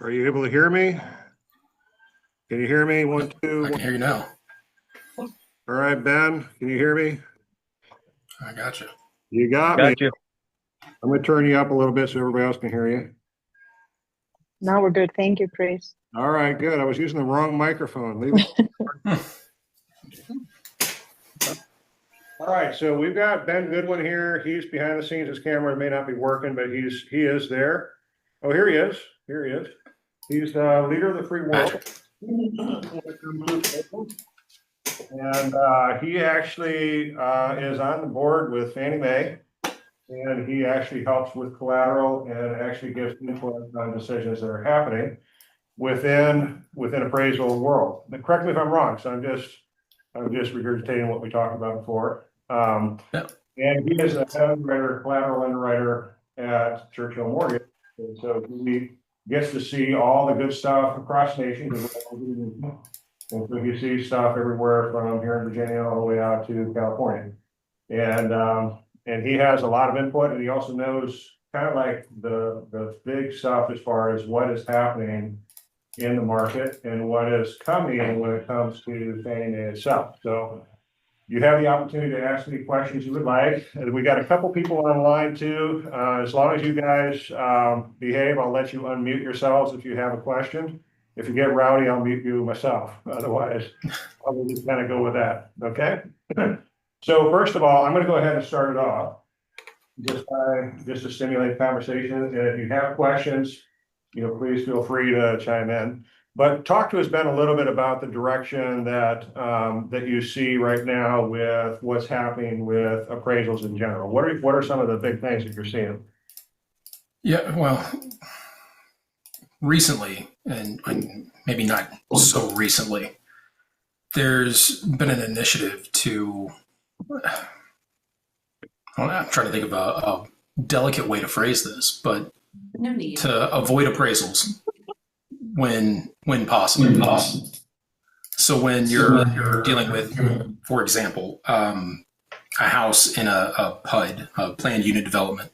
Are you able to hear me? Can you hear me? One, two, I one. can hear you now. All right, Ben, can you hear me? I got you. You got me. Got you. I'm gonna turn you up a little bit so everybody else can hear you. Now we're good. Thank you, Chris. All right, good. I was using the wrong microphone. Leave it. All right, so we've got Ben Goodwin here. He's behind the scenes. His camera may not be working, but he is there. Oh, here he is. Here he is. He's the leader of the free world. And he actually is on the board with Fannie Mae, and he actually helps with collateral and actually gives input on decisions that are happening within appraisal world. Now, correct me if I'm wrong, so I'm just regurgitating what we talked about before. Yep. And he is a head underwriter, collateral underwriter at Churchill Mortgage, and so he gets to see all the good stuff across the nation. And so you see stuff everywhere from here in Virginia all the way out to California. And he has a lot of input, and he also knows kind of like the big stuff as far as what is happening in the market and what is coming when it comes to Fannie Mae itself. So you have the opportunity to ask any questions you would like. And we got a couple people online too. As long as you guys behave, I'll let you unmute yourselves if you have a question. If you get rowdy, I'll mute you myself. Otherwise, I'll just kind of go with that. Okay. So first of all, I'm going to go ahead and start it off just to stimulate conversation. And if you have questions, please feel free to chime in. But talk to us, Ben, a little bit about the direction that that you see right now with what's happening with appraisals in general. What are some of the big things that you're seeing? Yeah, well, recently, and maybe not so recently, there's been an initiative to, I'm trying to think of a delicate way to phrase this, but to avoid appraisals when possible. So when you're dealing with, for example, a house in a PUD, a planned unit development,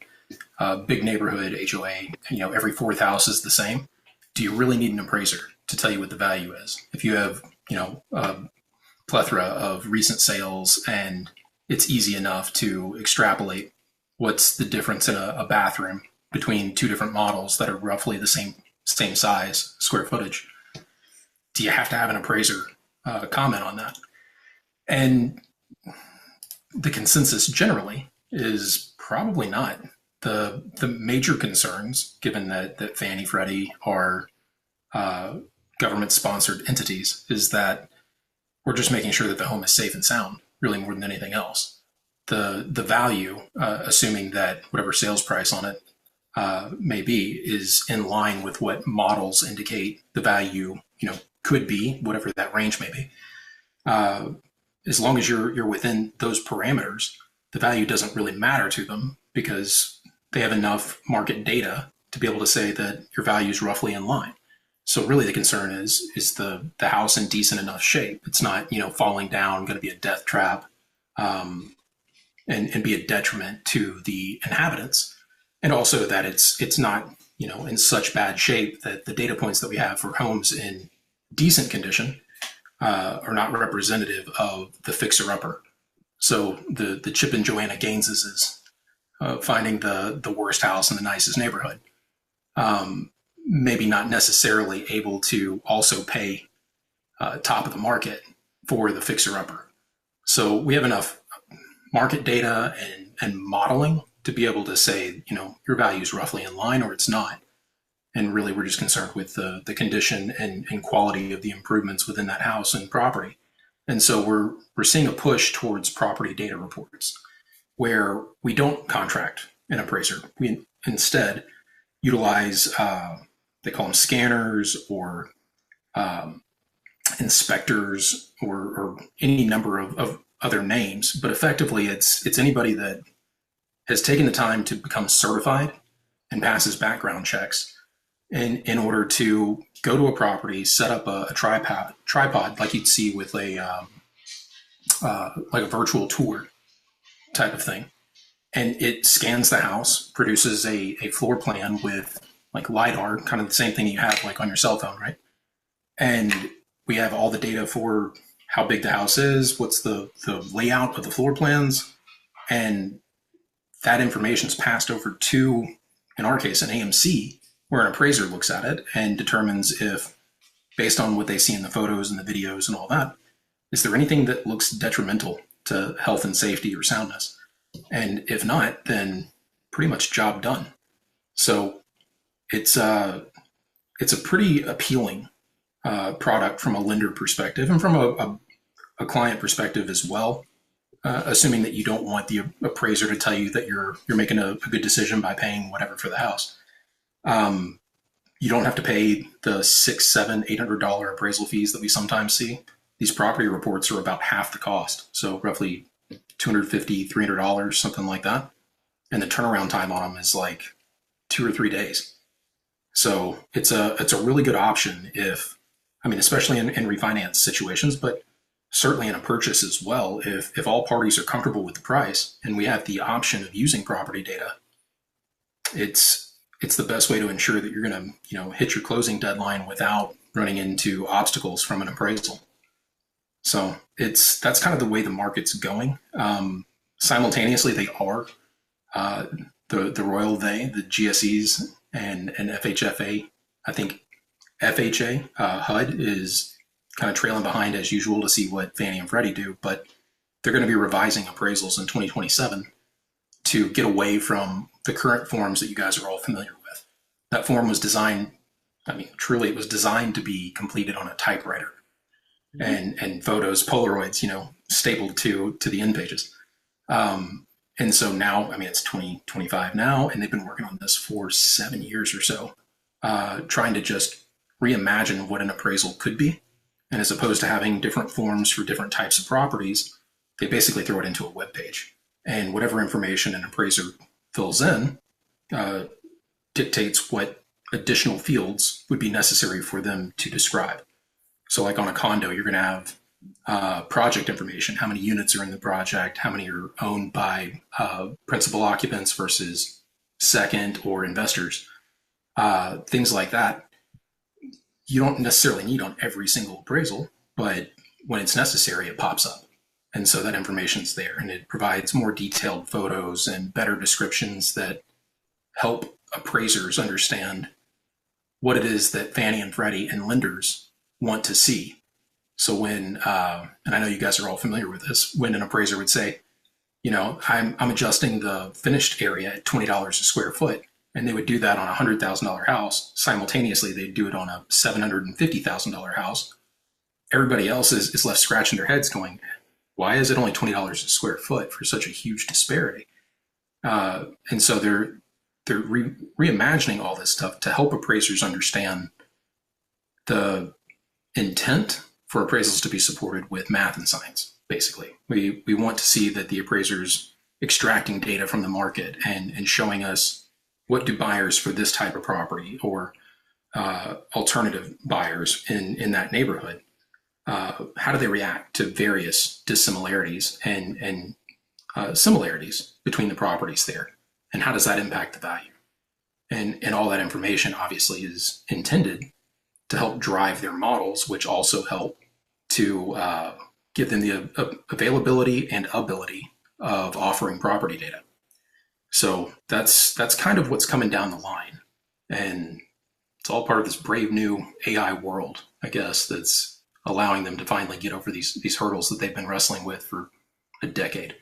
big neighborhood, HOA, every fourth house is the same. Do you really need an appraiser to tell you what the value is? If you have, a plethora of recent sales and it's easy enough to extrapolate what's the difference in a bathroom between two different models that are roughly the same size, square footage, do you have to have an appraiser comment on that? And the consensus generally is probably not. The major concerns, given that Fannie, Freddie are government-sponsored entities, is that we're just making sure that the home is safe and sound, really more than anything else. The value, assuming that whatever sales price on it may be, is in line with what models indicate the value, could be, whatever that range may be. As long as you're within those parameters, the value doesn't really matter to them because they have enough market data to be able to say that your value is roughly in line. So really the concern is the house in decent enough shape? It's not, falling down, going to be a death trap, and be a detriment to the inhabitants. And also that it's not, in such bad shape that the data points that we have for homes in decent condition are not representative of the fixer-upper. So the Chip and Joanna Gaineses is finding the worst house in the nicest neighborhood. Maybe not necessarily able to also pay top of the market for the fixer-upper. So we have enough market data and modeling to be able to say, your value is roughly in line or it's not. And really, we're just concerned with the condition and quality of the improvements within that house and property. And so we're seeing a push towards property data reports where we don't contract an appraiser. We instead utilize, they call them scanners or inspectors or any number of other names. But effectively, it's anybody that has taken the time to become certified and passes background checks in order to go to a property, set up a tripod like you'd see with like a virtual tour type of thing. And it scans the house, produces a floor plan with like LiDAR, kind of the same thing you have like on your cell phone, right? And we have all the data for how big the house is, what's the layout of the floor plans, and that information is passed over to, in our case, an AMC, where an appraiser looks at it and determines if, based on what they see in the photos and the videos and all that, is there anything that looks detrimental to health and safety or soundness? And if not, then pretty much job done. So it's a pretty appealing product from a lender perspective and from a client perspective as well. Assuming that you don't want the appraiser to tell you that you're making a good decision by paying whatever for the house. You don't have to pay the $600, $700, $800 appraisal fees that we sometimes see. These property reports are about half the cost, so roughly $250, $300, something like that. And the turnaround time on them is like 2 or 3 days. So it's a really good option especially in refinance situations, but certainly in a purchase as well. If all parties are comfortable with the price and we have the option of using property data, it's the best way to ensure that you're going to hit your closing deadline without running into obstacles from an appraisal. So that's kind of the way the market's going. Simultaneously, they are the the GSEs and FHFA. I think FHA HUD is kind of trailing behind as usual to see what Fannie and Freddie do, but they're going to be revising appraisals in 2027 to get away from the current forms that you guys are all familiar with. That form was designed, truly it was designed to be completed on a typewriter and photos, Polaroids, stapled to the end pages. And so now, it's 2025 now, and they've been working on this for 7 years or so, trying to just reimagine what an appraisal could be. And as opposed to having different forms for different types of properties, they basically throw it into a web page. And whatever information an appraiser fills in dictates what additional fields would be necessary for them to describe. So like on a condo, you're going to have project information, how many units are in the project, how many are owned by principal occupants versus second or investors, things like that. You don't necessarily need on every single appraisal, but when it's necessary, it pops up. And so that information's there, and it provides more detailed photos and better descriptions that help appraisers understand what it is that Fannie and Freddie and lenders want to see. So when, and I know you guys are all familiar with this, when an appraiser would say, I'm adjusting the finished area at $20 a square foot, and they would do that on a $100,000 house. Simultaneously, they'd do it on a $750,000 house. Everybody else is left scratching their heads going, why is it only $20 a square foot for such a huge disparity? And so they're reimagining all this stuff to help appraisers understand the intent for appraisals to be supported with math and science, basically. We want to see that the appraisers extracting data from the market and showing us what do buyers for this type of property or alternative buyers in that neighborhood, how do they react to various dissimilarities and similarities between the properties there? And how does that impact the value? And all that information obviously is intended to help drive their models, which also help to give them the availability and ability of offering property data. So that's kind of what's coming down the line. And it's all part of this brave new AI world, I guess, that's allowing them to finally get over these hurdles that they've been wrestling with for a decade.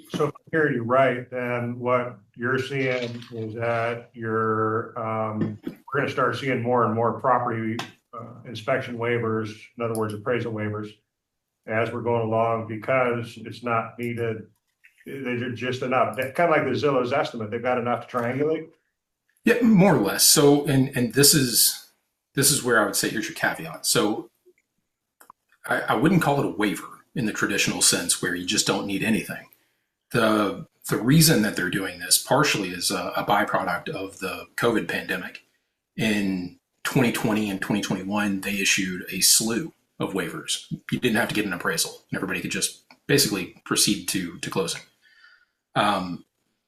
So if I hear you right, then what you're seeing is that we're going to start seeing more and more property inspection waivers, in other words, appraisal waivers, as we're going along, because it's not needed. They're just enough. Kind of like the Zillow's estimate, they've got enough to triangulate. Yeah, more or less. So, and this is where I would say here's your caveat. So, I wouldn't call it a waiver in the traditional sense where you just don't need anything. The reason that they're doing this partially is a byproduct of the COVID pandemic. In 2020 and 2021, they issued a slew of waivers. You didn't have to get an appraisal, and everybody could just basically proceed to closing.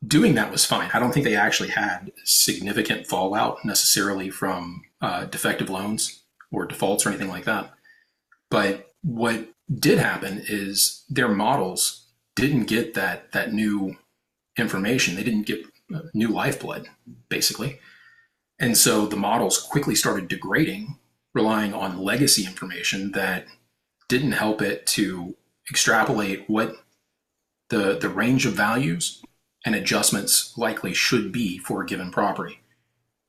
doing that was fine. I don't think they actually had significant fallout necessarily from defective loans or defaults or anything like that. But what did happen is their models didn't get that new information. They didn't get new lifeblood, basically. And so the models quickly started degrading, relying on legacy information that didn't help it to extrapolate what the range of values and adjustments likely should be for a given property.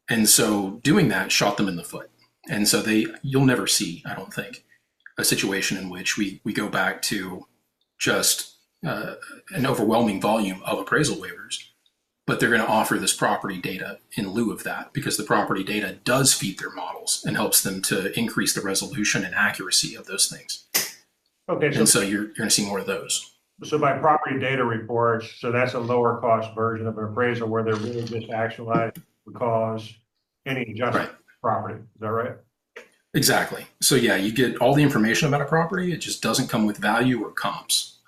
And so doing that shot them in the foot. And so you'll never see, I don't think, a situation in which we go back to just an overwhelming volume of appraisal waivers, but they're going to offer this property data in lieu of that, because the property data does feed their models and helps them to increase the resolution and accuracy of those things. Okay, And so you're going to see more of those. so by property data reports, so that's a lower cost version of an appraisal where they're really just actualized because any adjustment to property. Is that right? Exactly. So yeah, you get all the information about a property. It just doesn't come with value or comps.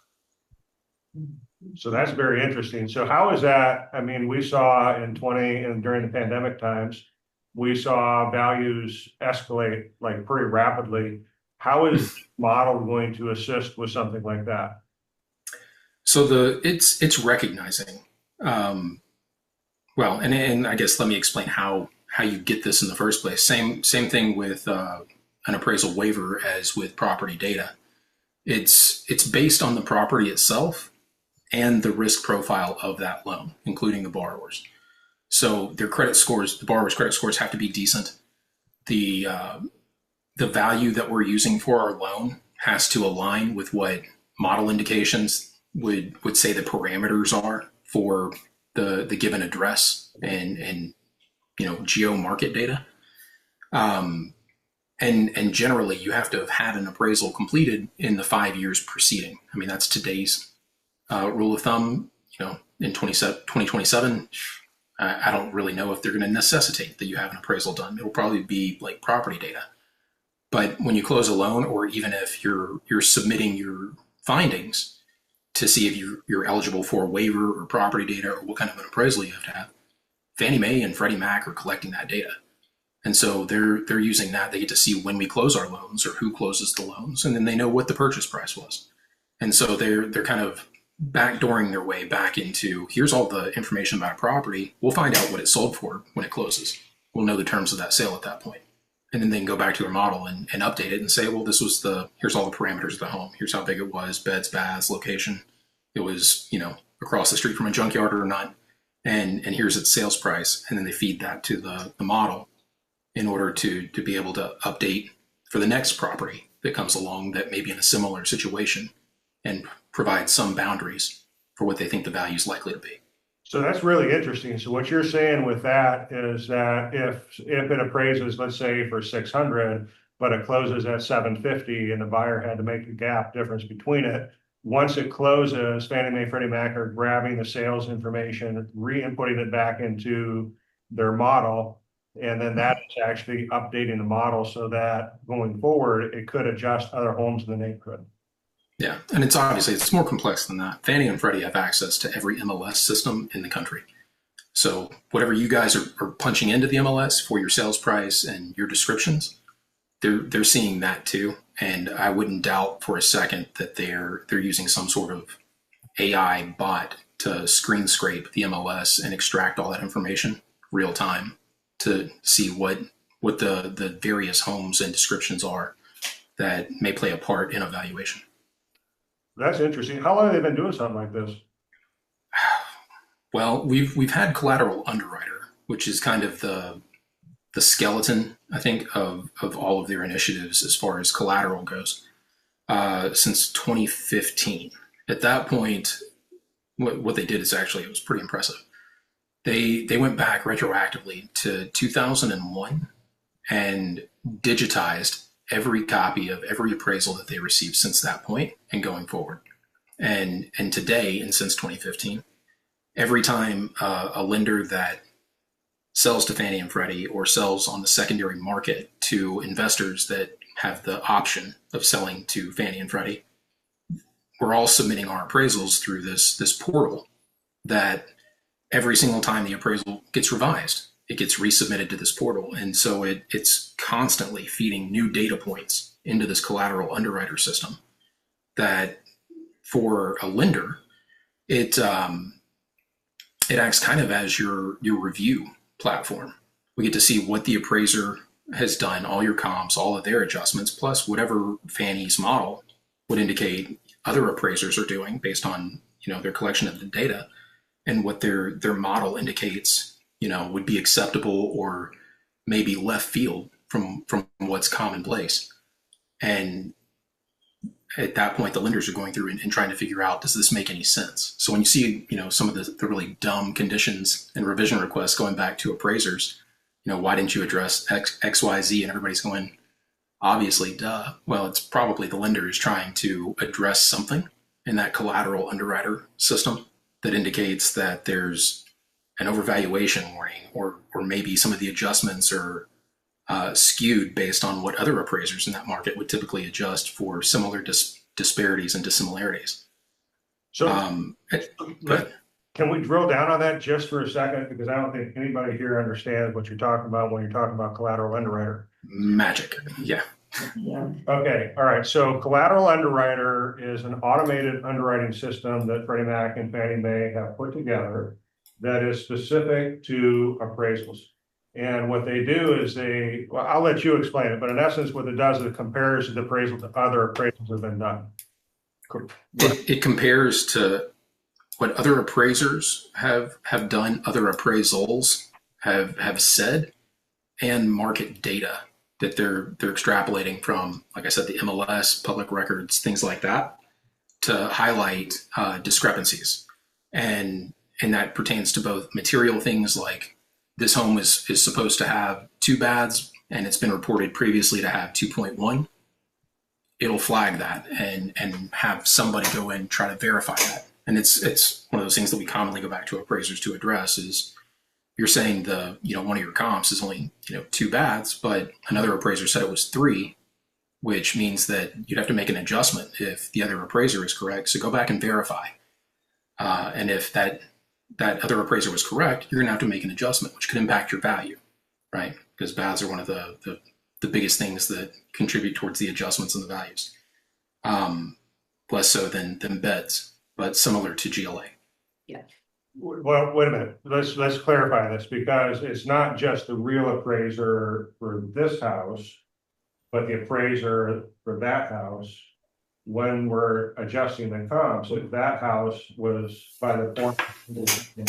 So that's very interesting. So how is that? I mean, we saw in during the pandemic times, we saw values escalate like pretty rapidly. How is model going to assist with something like that? So it's recognizing, well, and I guess let me explain how you get this in the first place. Same thing with an appraisal waiver as with property data. It's based on the property itself and the risk profile of that loan, including the borrowers. So their credit scores, the borrower's credit scores have to be decent. The value that we're using for our loan has to align with what model indications would say the parameters are for the given address and geo market data. And generally you have to have had an appraisal completed in the 5 years preceding. I mean, that's today's rule of thumb. In 2027, I don't really know if they're going to necessitate that you have an appraisal done. It'll probably be like property data. But when you close a loan, or even if you're submitting your findings to see if you're eligible for a waiver or property data or what kind of an appraisal you have to have, Fannie Mae and Freddie Mac are collecting that data. And so they're using that. They get to see when we close our loans or who closes the loans, and then they know what the purchase price was. And so they're kind of backdooring their way back into, here's all the information about a property. We'll find out what it sold for when it closes. We'll know the terms of that sale at that point. And then they can go back to their model and update it and say, well, here's all the parameters of the home. Here's how big it was, beds, baths, location. It was, across the street from a junkyard or not. And here's its sales price. And then they feed that to the model in order to be able to update for the next property that comes along that may be in a similar situation and provide some boundaries for what they think the value is likely to be. So that's really interesting. So what you're saying with that is that if it appraises, let's say for 600, but it closes at 750 and the buyer had to make a gap difference between it, once it closes, Fannie Mae, Freddie Mac are grabbing the sales information, re-inputting it back into their model, and then that is actually updating the model so that going forward, it could adjust other homes in the neighborhood. Yeah, and it's more complex than that. Fannie and Freddie have access to every MLS system in the country. So whatever you guys are punching into the MLS for your sales price and your descriptions, they're seeing that too. And I wouldn't doubt for a second that they're using some sort of AI bot to screen scrape the MLS and extract all that information real time to see what the various homes and descriptions are that may play a part in a valuation. That's interesting. How long have they been doing something like this? Well, we've had Collateral Underwriter, which is kind of the skeleton, I think, of all of their initiatives as far as collateral goes, since 2015. At that point, what they did is actually, it was pretty impressive. They went back retroactively to 2001 and digitized every copy of every appraisal that they received since that point and going forward. And today, and since 2015, every time a lender that sells to Fannie and Freddie or sells on the secondary market to investors that have the option of selling to Fannie and Freddie, we're all submitting our appraisals through this portal that every single time the appraisal gets revised, it gets resubmitted to this portal. And so it's constantly feeding new data points into this collateral underwriter system that for a lender, it acts kind of as your review platform. We get to see what the appraiser has done, all your comps, all of their adjustments, plus whatever Fannie's model would indicate other appraisers are doing based on, their collection of the data, and what their model indicates, would be acceptable or maybe left field from what's commonplace. And at that point, the lenders are going through and trying to figure out, does this make any sense? So when you see, some of the really dumb conditions and revision requests going back to appraisers, why didn't you address X, Y, Z? And everybody's going, obviously, duh. Well, it's probably the lender is trying to address something in that collateral underwriter system that indicates that there's an overvaluation warning, or maybe some of the adjustments are skewed based on what other appraisers in that market would typically adjust for similar disparities and dissimilarities. So But can we drill down on that just for a second? Because I don't think anybody here understands what you're talking about when you're talking about collateral underwriter. magic, yeah. Okay, all right. So collateral underwriter is an automated underwriting system that Freddie Mac and Fannie Mae have put together that is specific to appraisals. And what they do is I'll let you explain it, but in essence, what it does is it compares the appraisal to other appraisals that have been done. It compares to what other appraisers have done, other appraisals have said, and market data that they're extrapolating from, like I said, the MLS, public records, things like that, to highlight discrepancies. And that pertains to both material things like this home is supposed to have 2 baths and it's been reported previously to have 2.1. It'll flag that and have somebody go in and try to verify that. And it's one of those things that we commonly go back to appraisers to address is, you're saying one of your comps is only 2 baths, but another appraiser said it was 3, which means that you'd have to make an adjustment if the other appraiser is correct. So go back and verify. And if that other appraiser was correct, you're gonna have to make an adjustment, which could impact your value, right? Because baths are one of the biggest things that contribute towards the adjustments in the values. Less so than beds, but similar to GLA. Yeah. Well, wait a minute. Let's clarify this, because it's not just the real appraiser for this house, but the appraiser for that house. When we're adjusting the comps, if that house was by the form in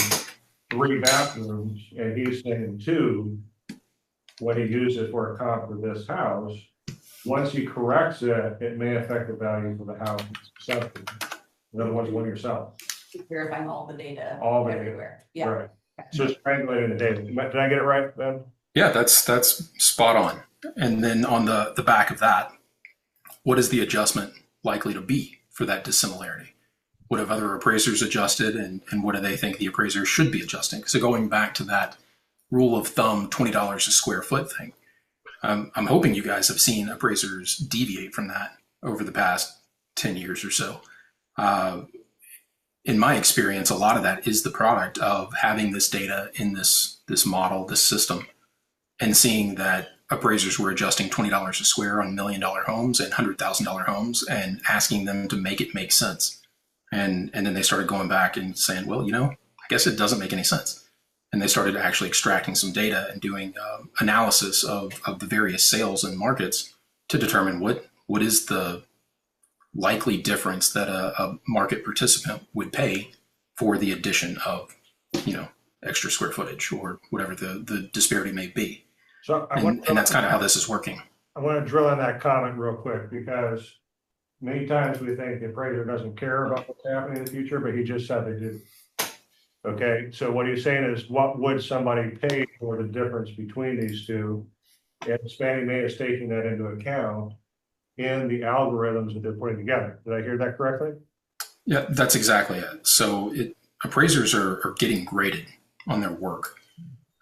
3 bathrooms and he's saying 2, when he uses it for a comp for this house, once he corrects it, it may affect the value for the house itself. In other words, when yourself. Verifying all the data. All the data. everywhere. Yeah. Right. So it's triangulating the data. Did I get it right, Ben? Yeah, that's spot on. And then on the back of that, what is the adjustment likely to be for that dissimilarity? What have other appraisers adjusted, and what do they think the appraiser should be adjusting? So going back to that rule of thumb, $20 a square foot thing, I'm hoping you guys have seen appraisers deviate from that over the past 10 years or so. In my experience, a lot of that is the product of having this data in this model, this system, and seeing that appraisers were adjusting $20 a square on $1 million homes and $100,000 homes and asking them to make it make sense. And then they started going back and saying, well, I guess it doesn't make any sense. And they started actually extracting some data and doing analysis of the various sales and markets to determine what is the likely difference that a market participant would pay for the addition of, extra square footage or whatever the disparity may be. So And that's kind of how this is working. I want to drill on that comment real quick, because many times we think the appraiser doesn't care about what's happening in the future, but he just said they do. Okay, so what he's saying is, what would somebody pay for the difference between these two? And Fannie Mae is taking that into account in the algorithms that they're putting together. Did I hear that correctly? Yeah, that's exactly it. So appraisers are getting graded on their work.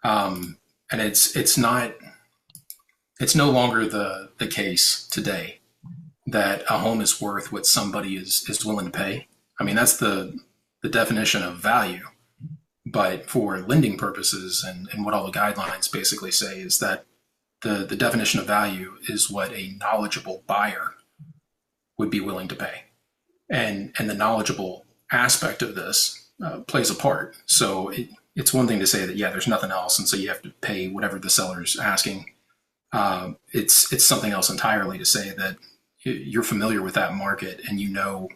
And it's no longer the case today that a home is worth what somebody is willing to pay. I mean, that's the definition of value. But for lending purposes and what all the guidelines basically say is that the definition of value is what a knowledgeable buyer would be willing to pay. And the knowledgeable aspect of this plays a part. So it's one thing to say that, yeah, there's nothing else, and so you have to pay whatever the seller's asking. It's something else entirely to say that you're familiar with that market and you know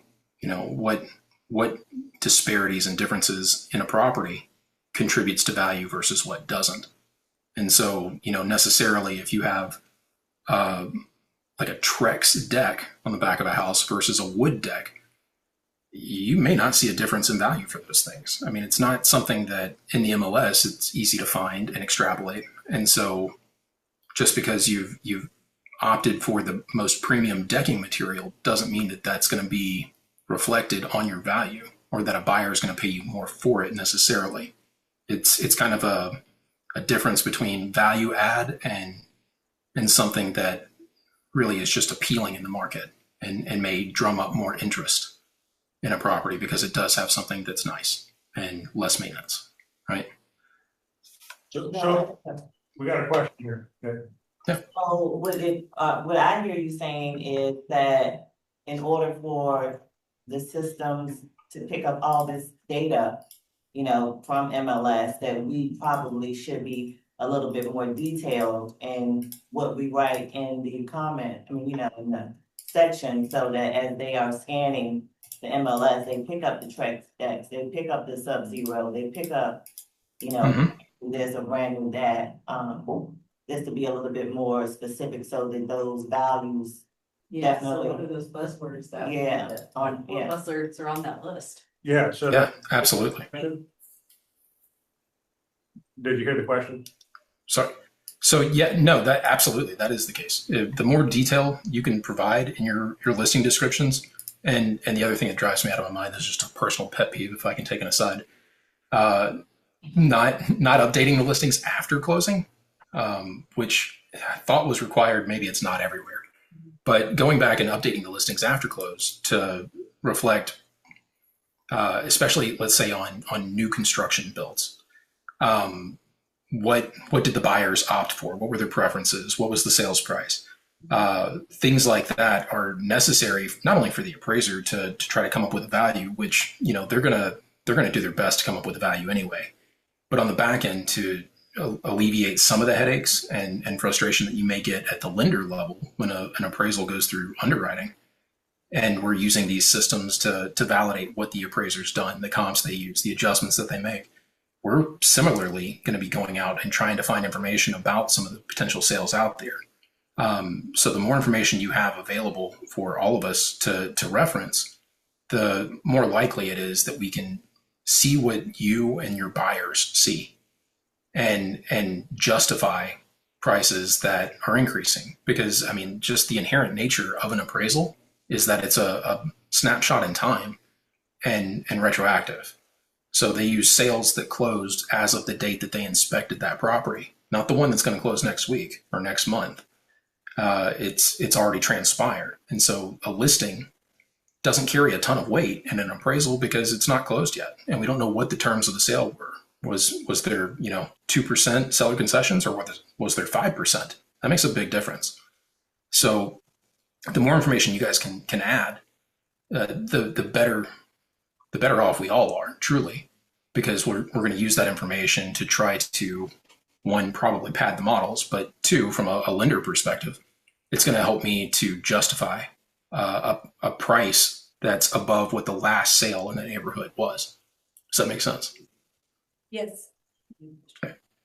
what disparities and differences in a property contributes to value versus what doesn't. And so, necessarily if you have like a Trex deck on the back of a house versus a wood deck, you may not see a difference in value for those things. I mean, it's not something that in the MLS it's easy to find and extrapolate. And so just because you've opted for the most premium decking material doesn't mean that that's going to be reflected on your value or that a buyer is going to pay you more for it necessarily. It's kind of a difference between value add and something that really is just appealing in the market and may drum up more interest in a property because it does have something that's nice and less maintenance, right? So we got a question here. Okay. So what I hear you saying is that in order for the systems to pick up all this data, from MLS, that we probably should be a little bit more detailed in what we write in the comment, in the section, so that as they are scanning the MLS, they pick up the Trex decks, they pick up the Sub-Zero, they pick up, there's a brand new that, just to be a little bit more specific so that those values. Yeah, so Definitely. what are those buzzwords that? Yeah, What buzzwords are on that list? Yeah, so. Yeah, absolutely. Did you hear the question? Sorry. So yeah, no, that absolutely, that is the case. The more detail you can provide in your listing descriptions, and the other thing that drives me out of my mind is just a personal pet peeve, if I can take an aside, not updating the listings after closing, which I thought was required. Maybe it's not everywhere, but going back and updating the listings after close to reflect, especially let's say on new construction builds. What did the buyers opt for? What were their preferences? What was the sales price? Things like that are necessary not only for the appraiser to try to come up with a value, which they're gonna do their best to come up with a value anyway, but on the back end to alleviate some of the headaches and frustration that you may get at the lender level when an appraisal goes through underwriting. And we're using these systems to validate what the appraiser's done, the comps they use, the adjustments that they make. We're similarly going to be going out and trying to find information about some of the potential sales out there. So the more information you have available for all of us to reference, the more likely it is that we can see what you and your buyers see and justify prices that are increasing. Because, just the inherent nature of an appraisal is that it's a snapshot in time and retroactive. So they use sales that closed as of the date that they inspected that property, not the one that's going to close next week or next month. It's already transpired. And so a listing doesn't carry a ton of weight in an appraisal because it's not closed yet. And we don't know what the terms of the sale were. Was there, 2% seller concessions, or was there 5%? That makes a big difference. So the more information you guys can add, the better off we all are, truly, because we're going to use that information to try to, one, probably pad the models, but two, from a lender perspective, it's going to help me to justify a price that's above what the last sale in the neighborhood was. Does that make sense? Yes.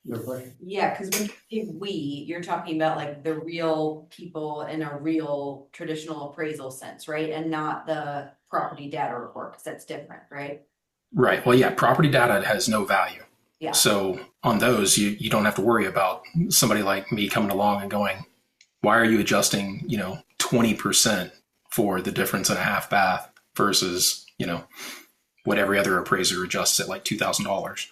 Your question? Yeah, because when you say we, you're talking about like the real people in a real traditional appraisal sense, right? And not the property data report, because that's different, right? Right. Well, yeah, property data has no value. Yeah. So on those, you don't have to worry about somebody like me coming along and going, why are you adjusting, 20% for the difference in a half bath versus, what every other appraiser adjusts at like $2,000.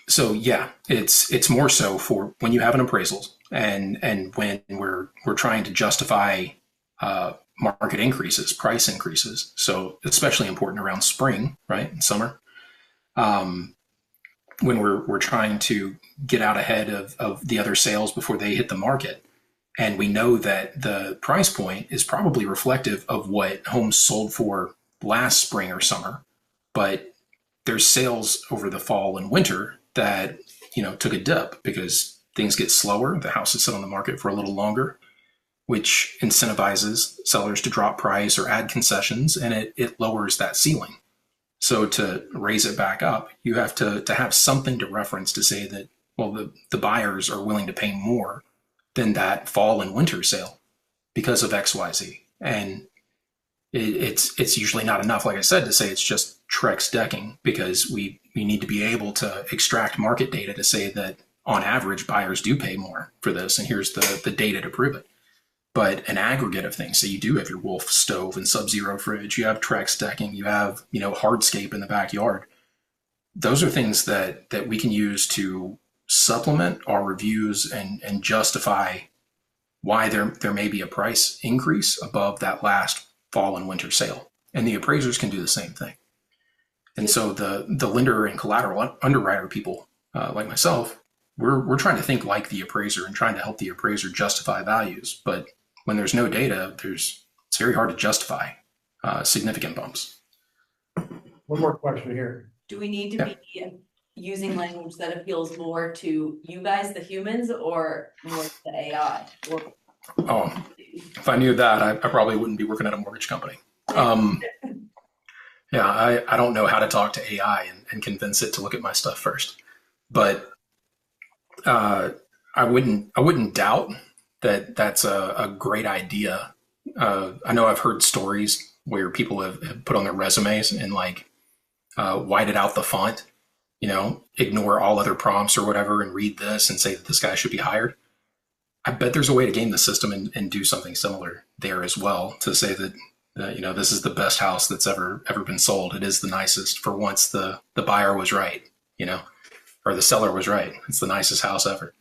So yeah, it's more so for when you have an appraisal and when we're trying to justify market increases, price increases. So especially important around spring, right? And summer. when we're trying to get out ahead of the other sales before they hit the market. And we know that the price point is probably reflective of what homes sold for last spring or summer, but there's sales over the fall and winter that, took a dip because things get slower. The houses sit on the market for a little longer, which incentivizes sellers to drop price or add concessions, and it lowers that ceiling. So to raise it back up, you have to have something to reference to say that, well, the buyers are willing to pay more than that fall and winter sale because of XYZ. And it's usually not enough, like I said, to say it's just Trex decking, because we need to be able to extract market data to say that on average buyers do pay more for this, and here's the data to prove it. But an aggregate of things, so you do have your Wolf stove and Sub-Zero fridge, you have Trex decking, you have hardscape in the backyard. Those are things that we can use to supplement our reviews and justify why there may be a price increase above that last fall and winter sale. And the appraisers can do the same thing. And so the lender and collateral underwriter people like myself, we're trying to think like the appraiser and trying to help the appraiser justify values. But when there's no data, it's very hard to justify significant bumps. One more question here. Do we need to be using language that appeals more to you guys, the humans, or more to the AI? Oh, if I knew that, I probably wouldn't be working at a mortgage company. Yeah, I don't know how to talk to AI and convince it to look at my stuff first. But I wouldn't doubt that that's a great idea. I know I've heard stories where people have put on their resumes and whited out the font, ignore all other prompts or whatever and read this and say that this guy should be hired. I bet there's a way to game the system and do something similar there as well, to say that this is the best house that's ever been sold. It is the nicest. For once, the buyer was right, or the seller was right. It's the nicest house ever.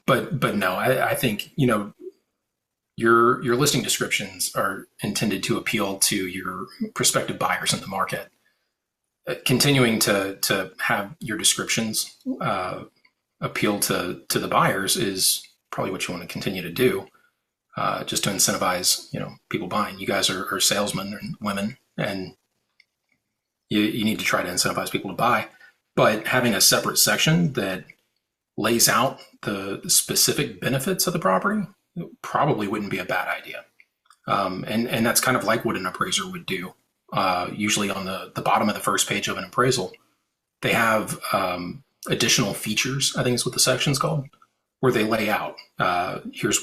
But no, I think your listing descriptions are intended to appeal to your prospective buyers in the market. Continuing to have your descriptions appeal to the buyers is probably what you want to continue to do, just to incentivize people buying. You guys are salesmen and women, and you need to try to incentivize people to buy. But having a separate section that lays out the specific benefits of the property probably wouldn't be a bad idea. And that's kind of like what an appraiser would do. Usually on the bottom of the first page of an appraisal, they have additional features, I think is what the section's called, where they lay out, here's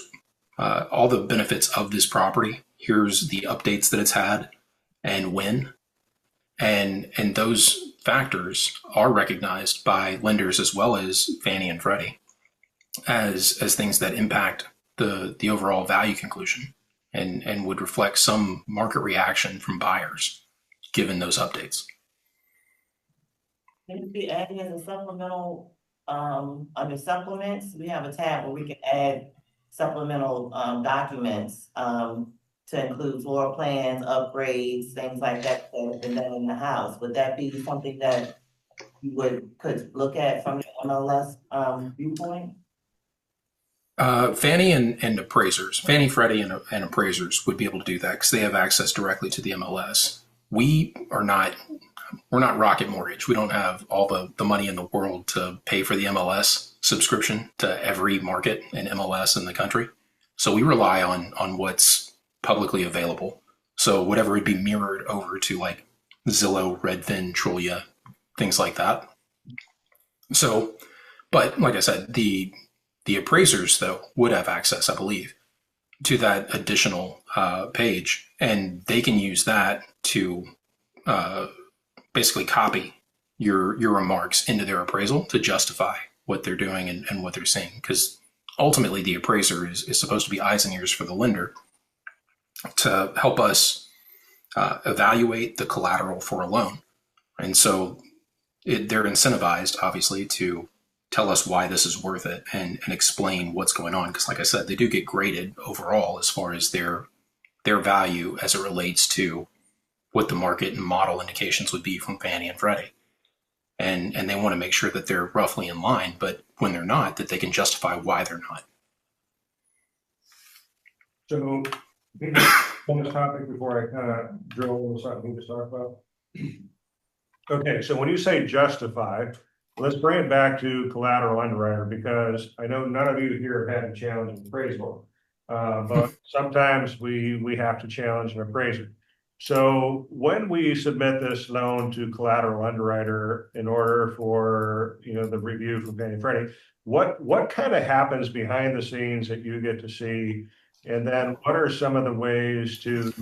all the benefits of this property. Here's the updates that it's had and when. And those factors are recognized by lenders as well as Fannie and Freddie as things that impact the overall value conclusion and would reflect some market reaction from buyers given those updates. Can it be added as a supplemental, under supplements? We have a tab where we can add supplemental documents to include floor plans, upgrades, things like that that have been done in the house. Would that be something that you could look at from the MLS viewpoint? Fannie and appraisers, Fannie, Freddie, and appraisers would be able to do that because they have access directly to the MLS. We're not Rocket Mortgage. We don't have all the money in the world to pay for the MLS subscription to every market and MLS in the country. So we rely on what's publicly available. So whatever would be mirrored over to like Zillow, Redfin, Trulia, things like that. So, but like I said, the appraisers though would have access, I believe, to that additional page, and they can use that to basically copy your remarks into their appraisal to justify what they're doing and what they're saying. Because ultimately the appraiser is supposed to be eyes and ears for the lender to help us evaluate the collateral for a loan. And so they're incentivized, obviously, to tell us why this is worth it and explain what's going on. Because like I said, they do get graded overall as far as their value as it relates to what the market and model indications would be from Fannie and Freddie. And they want to make sure that they're roughly in line, but when they're not, that they can justify why they're not. So, on this topic before I kind of drill into something we just talked about. Okay, so when you say justify, let's bring it back to collateral underwriter, because I know none of you here have had to challenge an appraisal. But sometimes we have to challenge an appraiser. So when we submit this loan to collateral underwriter in order for, the review from Fannie and Freddie, what kind of happens behind the scenes that you get to see? And then what are some of the ways to,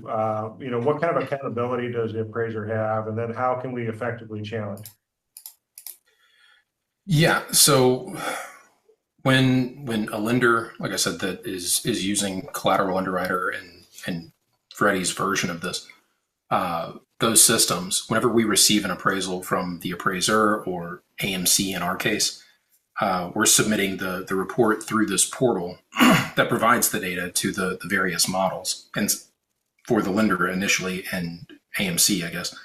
what kind of accountability does the appraiser have? And then how can we effectively challenge? Yeah. So when a lender, like I said, that is using collateral underwriter and Freddie's version of this, those systems, whenever we receive an appraisal from the appraiser or AMC in our case, we're submitting the report through this portal that provides the data to the various models. And for the lender initially and AMC, I guess,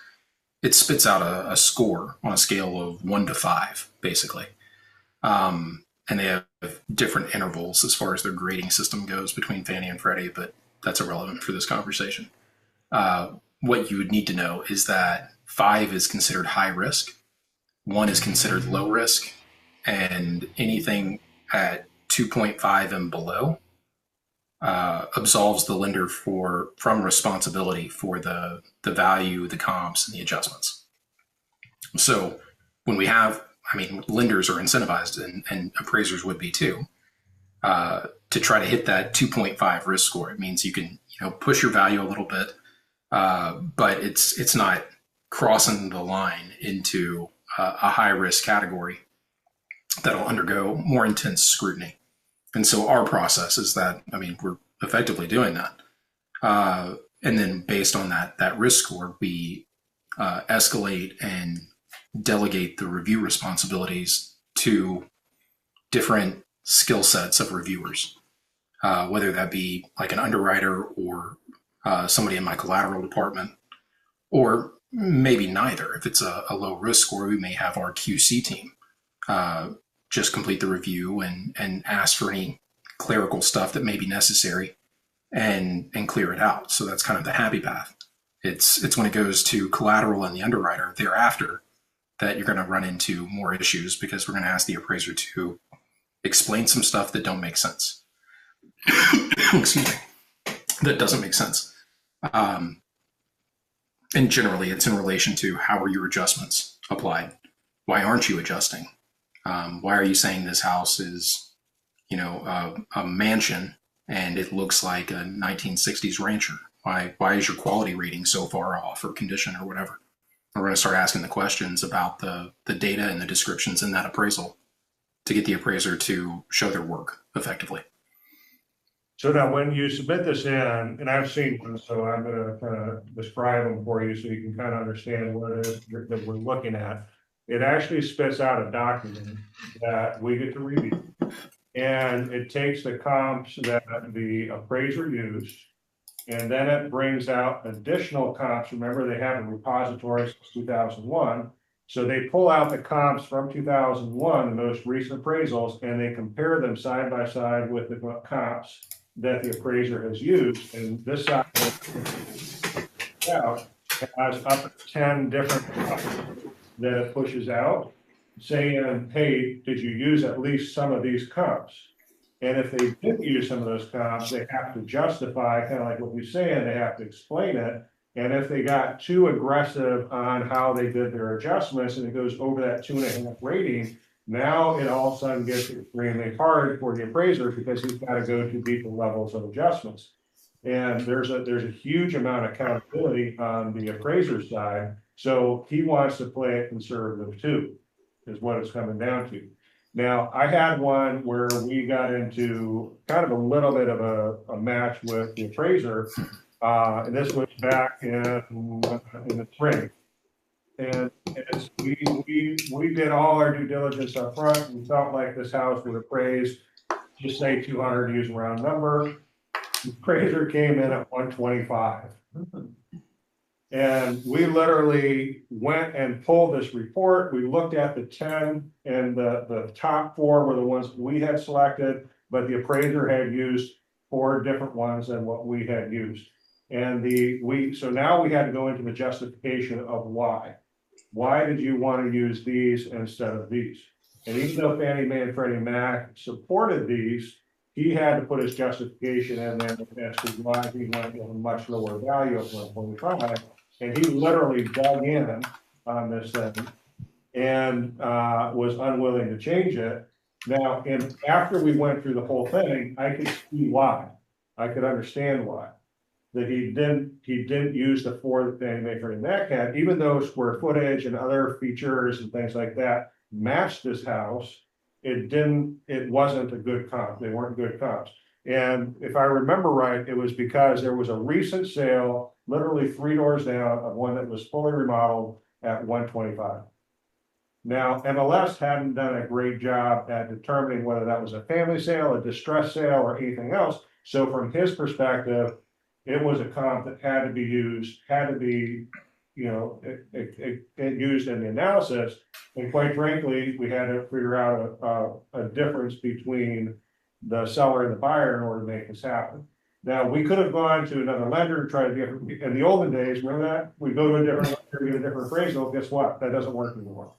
it spits out a score on a scale of 1 to 5, basically. And they have different intervals as far as their grading system goes between Fannie and Freddie, but that's irrelevant for this conversation. What you would need to know is that 5 is considered high risk, 1 is considered low risk, and anything at 2.5 and below absolves the lender from responsibility for the value, the comps, and the adjustments. So when we have, lenders are incentivized, and appraisers would be too, to try to hit that 2.5 risk score. It means you can, push your value a little bit, but it's not crossing the line into a high risk category that'll undergo more intense scrutiny. And so our process is that, we're effectively doing that. And then based on that risk score, we escalate and delegate the review responsibilities to different skill sets of reviewers, whether that be like an underwriter or somebody in my collateral department, or maybe neither. If it's a low risk score, we may have our QC team just complete the review and ask for any clerical stuff that may be necessary and clear it out. So that's kind of the happy path. It's when it goes to collateral and the underwriter thereafter that you're going to run into more issues, because we're going to ask the appraiser to explain some stuff that don't make sense. Excuse me. That doesn't make sense. And generally it's in relation to how are your adjustments applied? Why aren't you adjusting? Why are you saying this house is, a mansion and it looks like a 1960s rancher? Why is your quality rating so far off, or condition, or whatever? We're going to start asking the questions about the data and the descriptions in that appraisal to get the appraiser to show their work effectively. So now when you submit this in, and I've seen them, so I'm going to kind of describe them for you so you can kind of understand what it is that we're looking at. It actually spits out a document that we get to review, and it takes the comps that the appraiser used, and then it brings out additional comps. Remember, they have a repository since 2001. So they pull out the comps from 2001, the most recent appraisals, and they compare them side by side with the comps that the appraiser has used. And this side out has up to 10 different comps that it pushes out, saying, hey, did you use at least some of these comps? And if they didn't use some of those comps, they have to justify, kind of like what we're saying, they have to explain it. And if they got too aggressive on how they did their adjustments and it goes over that 2.5 rating, now it all of a sudden gets extremely hard for the appraiser, because he's got to go to deeper levels of adjustments. And there's a huge amount of accountability on the appraiser side. So he wants to play it conservative too, is what it's coming down to. Now, I had one where we got into kind of a little bit of a match with the appraiser, and this was back in the spring. And we did all our due diligence up front. We felt like this house would appraise, just say 200, use a round number. The appraiser came in at 125. And we literally went and pulled this report. We looked at the 10, and the top 4 were the ones we had selected, but the appraiser had used 4 different ones than what we had used. And so now we had to go into the justification of why. Why did you want to use these instead of these? And even though Fannie Mae and Freddie Mac supported these, he had to put his justification in there as to why he went with a much lower value of 1.5. And he literally dug in on this thing and was unwilling to change it. Now, and after we went through the whole thing, I could see why. I could understand why. That he didn't use the 4 that Fannie Mae Freddie Mac had, even though square footage and other features and things like that matched this house. It wasn't a good comp. They weren't good comps. And if I remember right, it was because there was a recent sale, literally 3 doors down, of one that was fully remodeled at 125. Now, MLS hadn't done a great job at determining whether that was a family sale, a distress sale, or anything else. So from his perspective, it was a comp that had to be used, used in the analysis. And quite frankly, we had to figure out a difference between the seller and the buyer in order to make this happen. Now, we could have gone to another lender and tried to get, in the olden days, remember that? We go to a different lender, get a different appraisal. Guess what? That doesn't work anymore.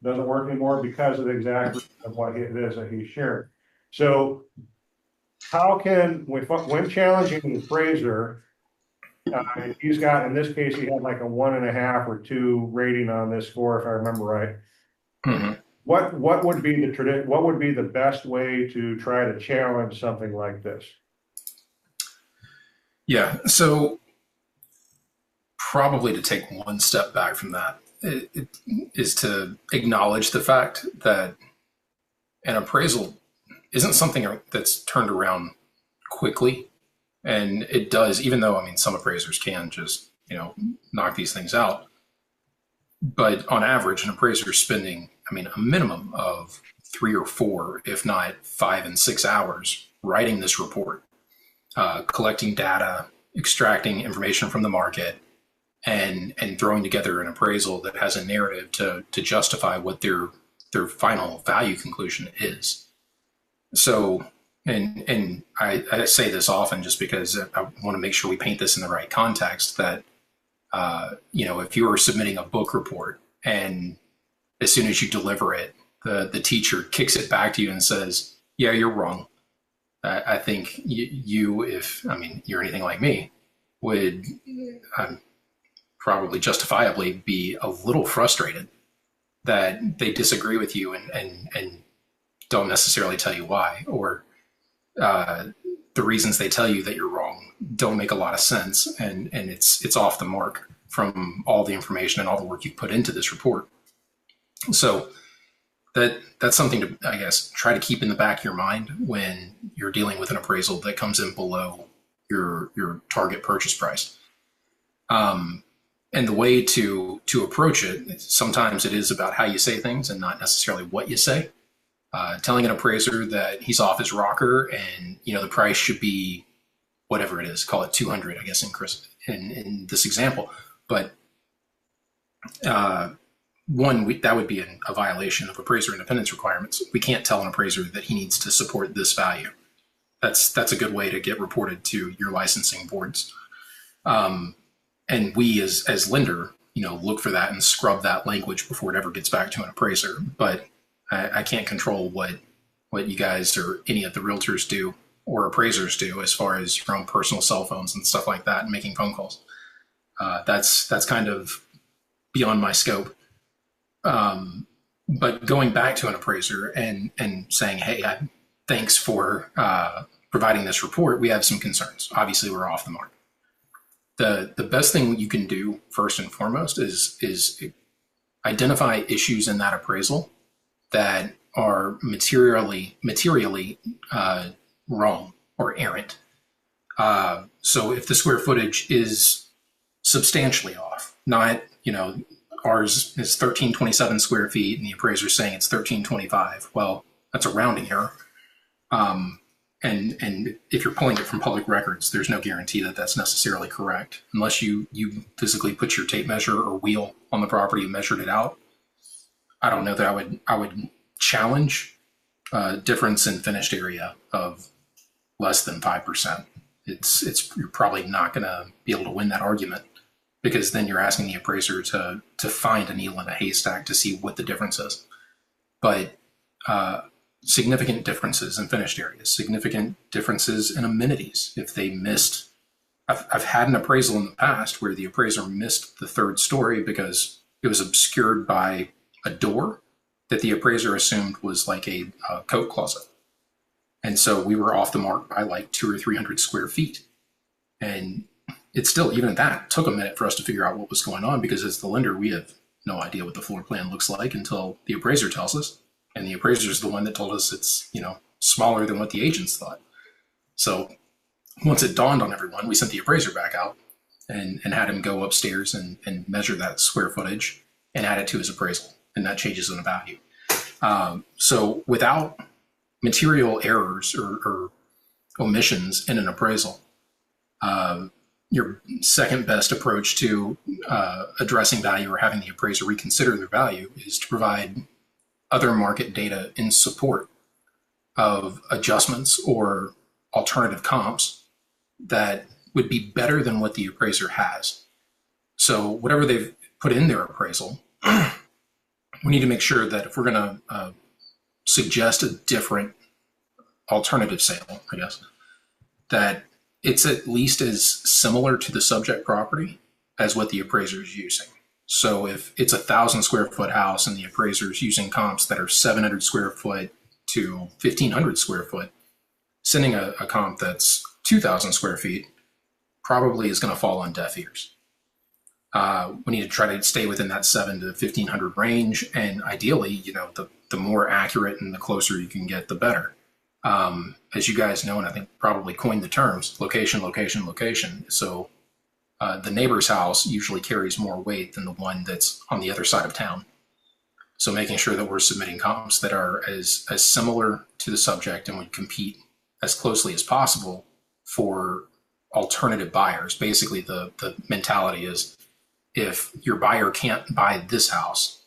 Doesn't work anymore because of the exact reason of what it is that he shared. So how can, when challenging the appraiser, he's got, in this case, he had like a 1.5 or 2 rating on this score, if I remember right. Mm-hmm. What would be the best way to try to challenge something like this? Yeah, so probably to take one step back from that is to acknowledge the fact that an appraisal isn't something that's turned around quickly. And it does, even though, I mean, some appraisers can just, knock these things out. But on average, an appraiser is spending, a minimum of 3 or 4, if not 5 and 6 hours writing this report, collecting data, extracting information from the market, and throwing together an appraisal that has a narrative to justify what their final value conclusion is. So, and I say this often just because I want to make sure we paint this in the right context, that, if you were submitting a book report and as soon as you deliver it, the teacher kicks it back to you and says, yeah, you're wrong. I think you're anything like me, would probably justifiably be a little frustrated that they disagree with you and don't necessarily tell you why, or the reasons they tell you that you're wrong don't make a lot of sense, and it's off the mark from all the information and all the work you've put into this report. So that's something to, I guess, try to keep in the back of your mind when you're dealing with an appraisal that comes in below your target purchase price. And the way to approach it, sometimes it is about how you say things and not necessarily what you say. Telling an appraiser that he's off his rocker and, the price should be whatever it is, call it 200, I guess, in this example. But that would be a violation of appraiser independence requirements. We can't tell an appraiser that he needs to support this value. That's a good way to get reported to your licensing boards. And we as lender, look for that and scrub that language before it ever gets back to an appraiser. But I can't control what you guys or any of the realtors do or appraisers do as far as your own personal cell phones and stuff like that and making phone calls. That's kind of beyond my scope. But going back to an appraiser and saying, hey, thanks for providing this report. We have some concerns. Obviously, we're off the mark. The best thing you can do first and foremost is identify issues in that appraisal that are materially wrong or errant. So if the square footage is substantially off, not, ours is 1327 square feet and the appraiser is saying it's 1325. Well, that's a rounding error. And if you're pulling it from public records, there's no guarantee that that's necessarily correct unless you physically put your tape measure or wheel on the property and measured it out. I don't know that I would challenge difference in finished area of less than 5%. You're probably not going to be able to win that argument, because then you're asking the appraiser to find a needle in a haystack to see what the difference is. But significant differences in finished areas, significant differences in amenities. If they missed, I've had an appraisal in the past where the appraiser missed the third story because it was obscured by a door that the appraiser assumed was like a coat closet. And so we were off the mark by like 200 or 300 square feet. And it's still, even at that, took a minute for us to figure out what was going on, because as the lender, we have no idea what the floor plan looks like until the appraiser tells us. And the appraiser is the one that told us it's, smaller than what the agents thought. So once it dawned on everyone, we sent the appraiser back out and had him go upstairs and measure that square footage and add it to his appraisal. And that changes in the value. So without material errors or omissions in an appraisal, your second best approach to addressing value or having the appraiser reconsider their value is to provide other market data in support of adjustments or alternative comps that would be better than what the appraiser has. So whatever they've put in their appraisal, we need to make sure that if we're going to suggest a different alternative sale, I guess, that it's at least as similar to the subject property as what the appraiser is using. So if it's 1,000 square foot house and the appraiser is using comps that are 700 square foot to 1,500 square foot, sending a comp that's 2,000 square feet probably is going to fall on deaf ears. We need to try to stay within that 7 to 1,500 range, and ideally, the more accurate and the closer you can get, the better. As you guys know, and I think probably coined the terms, location, location, location. So the neighbor's house usually carries more weight than the one that's on the other side of town. So making sure that we're submitting comps that are as similar to the subject and would compete as closely as possible for alternative buyers. Basically, the mentality is, if your buyer can't buy this house,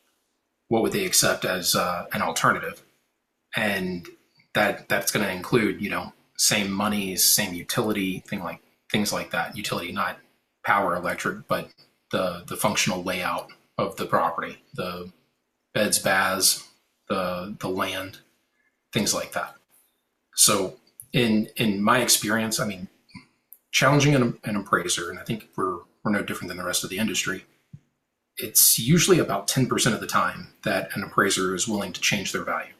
what would they accept as an alternative? And that's going to include, same monies, same utility, things like that. Utility, not power, electric, but the functional layout of the property, the beds, baths, the land, things like that. So in my experience, challenging an appraiser, and I think we're no different than the rest of the industry, it's usually about 10% of the time that an appraiser is willing to change their value.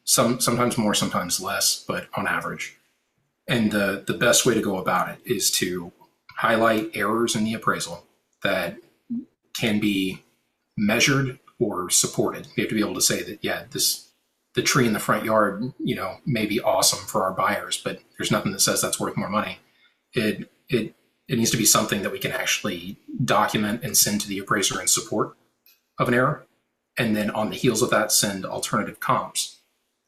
Sometimes more, sometimes less, but on average. And the best way to go about it is to highlight errors in the appraisal that can be measured or supported. We have to be able to say that, the tree in the front yard, may be awesome for our buyers, but there's nothing that says that's worth more money. It needs to be something that we can actually document and send to the appraiser in support of an error. And then on the heels of that, send alternative comps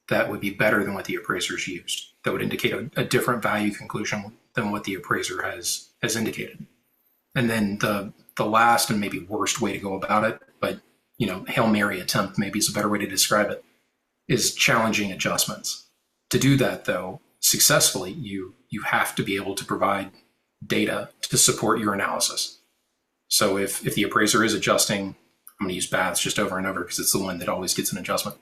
that would be better than what the appraisers used, that would indicate a different value conclusion than what the appraiser has indicated. And then the last and maybe worst way to go about it, but Hail Mary attempt maybe is a better way to describe it, is challenging adjustments. To do that, though, successfully, you have to be able to provide data to support your analysis. So if the appraiser is adjusting, I'm going to use baths just over and over because it's the one that always gets an adjustment.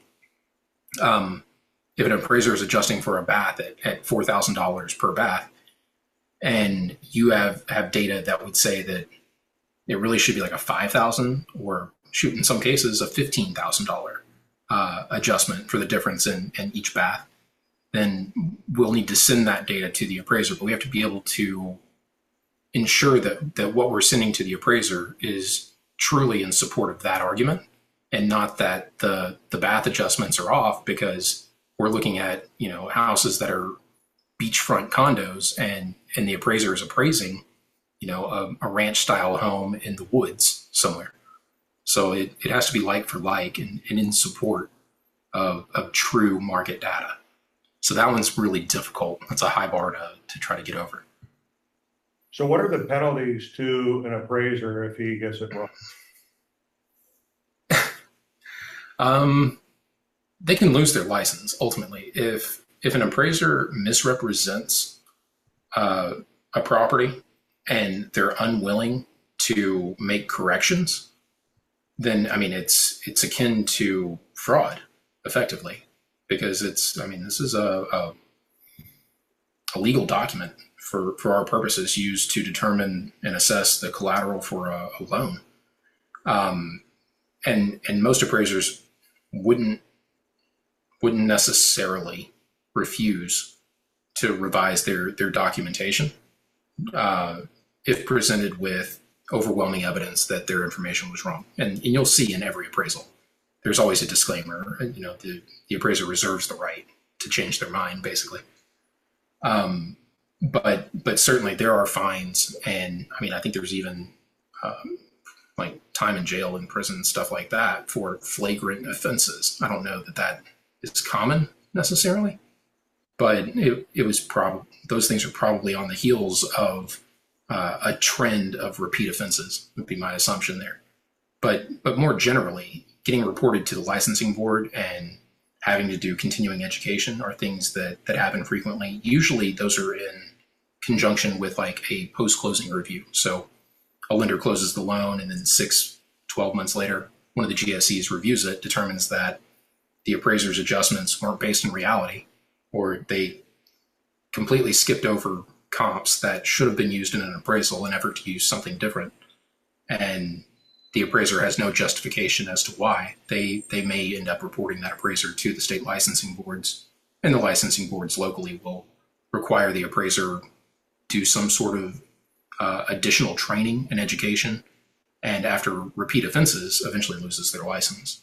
If an appraiser is adjusting for a bath at $4,000 per bath, and you have data that would say that it really should be like a $5,000 or shoot, in some cases, a $15,000 adjustment for the difference in each bath, then we'll need to send that data to the appraiser. But we have to be able to ensure that what we're sending to the appraiser is truly in support of that argument, and not that the bath adjustments are off because we're looking at houses that are beachfront condos and the appraiser is appraising a ranch style home in the woods somewhere. So it has to be like for like and in support of true market data. So that one's really difficult. That's a high bar to try to get over. So what are the penalties to an appraiser if he gets it wrong? They can lose their license ultimately if an appraiser misrepresents a property and they're unwilling to make corrections. Then I mean it's akin to fraud, effectively, because this is a legal document for our purposes used to determine and assess the collateral for a loan. And most appraisers wouldn't necessarily refuse to revise their documentation if presented with overwhelming evidence that their information was wrong. And you'll see in every appraisal, there's always a disclaimer. The appraiser reserves the right to change their mind, basically. But certainly there are fines, and I mean I think there's even like time in jail and prison, stuff like that for flagrant offenses. I don't know that is common necessarily, but it was probably, those things are probably on the heels of a trend of repeat offenses would be my assumption there. But more generally, getting reported to the licensing board and having to do continuing education are things that happen frequently. Usually those are in conjunction with like a post-closing review. So a lender closes the loan and then 12 months later, one of the GSEs reviews it, determines that the appraiser's adjustments weren't based in reality, or they completely skipped over comps that should have been used in an appraisal in an effort to use something different. And the appraiser has no justification as to why. They may end up reporting that appraiser to the state licensing boards, and the licensing boards locally will require the appraiser do some sort of additional training and education, and after repeat offenses, eventually loses their license.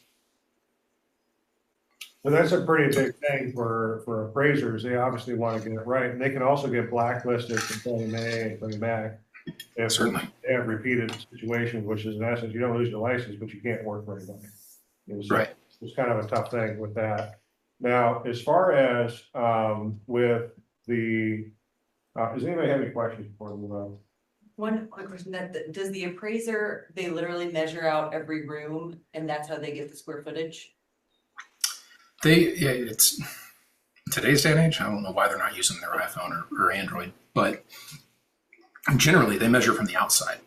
So that's a pretty big thing for appraisers. They obviously want to get it right, and they can also get blacklisted from Fannie Mae and Fannie Mac if Certainly. they have repeated situations, which is in essence, you don't lose your license, but you can't work for anybody. So Right. it's kind of a tough thing with that. Now, as far as with the, does anybody have any questions before we move on? One quick question, does the appraiser, they literally measure out every room and that's how they get the square footage? It's today's day and age. I don't know why they're not using their iPhone or Android, but generally they measure from the outside.